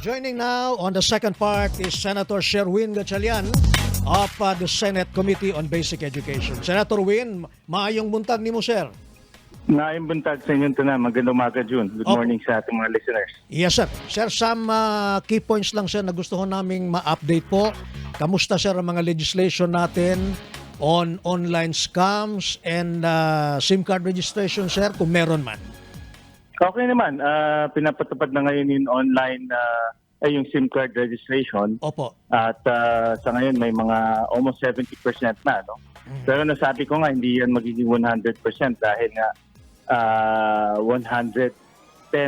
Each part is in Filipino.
Joining now on the second part is Senator Sherwin Gatchalian of the Senate Committee on Basic Education. Senator Win, maayong buntag ni mo, sir. Maayong buntag sa inyong tanan. Magandang umaga, June. Good morning sa ating mga listeners. Yes, sir. Sir, some key points lang, sir, na gusto ko naming ma-update po. Kamusta, sir, ang mga legislation natin on online scams and SIM card registration, sir, kung meron man? Okay naman. Pinapatupad na ngayon yung online yung SIM card registration. Opo. At sa ngayon may mga almost 70% na. No? Pero nasabi ko nga, hindi yan magiging 100% dahil nga 110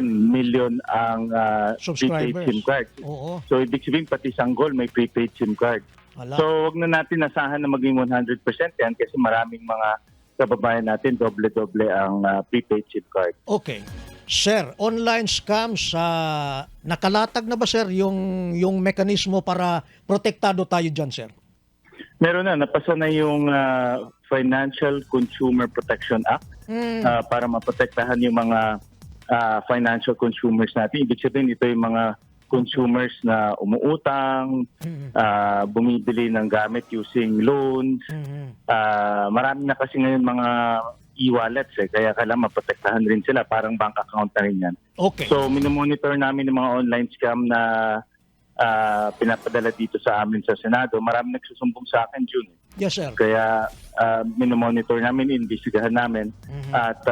million ang prepaid Subscribers. SIM card. Oo. So ibig sabihin pati sanggol may prepaid SIM card. Hala. So wag na natin asahan na maging 100% yan kasi maraming mga kababayan natin doble-doble ang prepaid SIM card. Okay. Sir, online scams, nakalatag na ba, sir, yung mekanismo para protektado tayo dyan, sir? Meron na, napasa na yung Financial Consumer Protection Act para maprotektahan yung mga financial consumers natin. Ibig sabihin, ito yung mga consumers na umuutang, bumibili ng gamit using loans. Marami na kasi ngayon mga e-wallets kaya kailangan maprotektahan rin sila, parang bank account na rin yan. Okay. So minomonitor namin yung mga online scam na pinapadala dito sa amin sa Senado. Marami nagsusumbong sa akin, June. Yes, sir. Kaya minomonitor namin, iimbestigahan namin at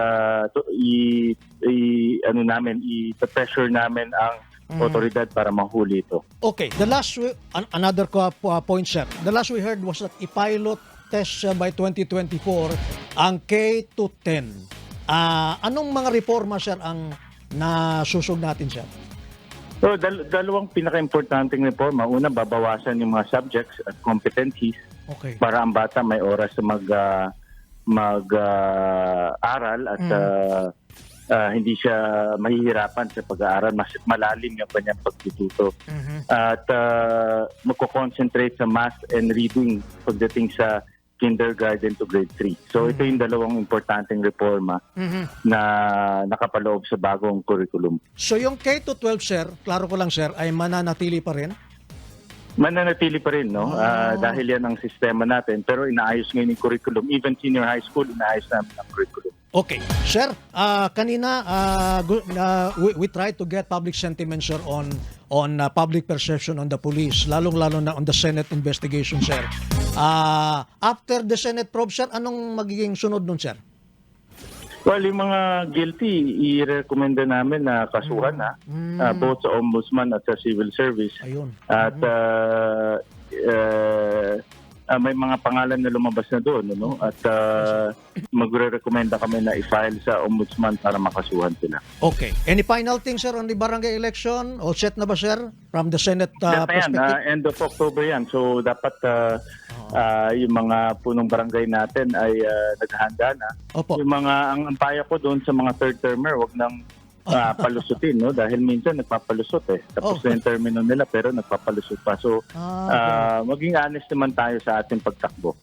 i-pressure namin ang otoridad para mahuli ito. Okay. The last another point, sir. The last we heard was that i-pilot test by 2024 ang K-10. Anong mga reforma, sir, ang nasusog natin, sir? So, dalawang pinaka-importanting reforma. Una, babawasan yung mga subjects at competencies Okay. para ang bata may oras sa mag-aral at hindi siya mahihirapan sa pag-aaral. Mas malalim yung kanyang pagtututo. At magko-concentrate sa math and reading pagdating sa kindergarten to grade 3. So ito yung dalawang importanteng reforma na nakapaloob sa bagong curriculum. So yung K-12, sir, klaro ko lang, sir, ay mananatili pa rin? Mananatili pa rin, no? Dahil yan ang sistema natin. Pero inaayos ngayon yung curriculum. Even senior high school, inaayos namin ang curriculum. Okay. Sir, kanina we tried to get public sentiment, sir, on public perception on the police, lalong-lalo na on the Senate investigation, sir. After the Senate probe, sir, anong magiging sunod nun, sir? Well, yung mga guilty, i-recommenda namin na kasuhan na, both sa Ombudsman at sa Civil Service. Ayun. At may mga pangalan na lumabas na doon, no? At magre-recommenda kami na i-file sa Ombudsman para makasuhan sila. Okay. Any final thing, sir, on the barangay election? All set na ba, sir, from the Senate Yan, perspective? end of October yan. So dapat yung mga punong barangay natin ay naghahanda na. Opo. Yung mga, ang paya ko doon sa mga third termer, wag nang palusutin, no? Dahil minsan nagpapalusot Tapos na yung termino nila pero nagpapalusot pa. So maging honest naman tayo sa ating pagtakbo.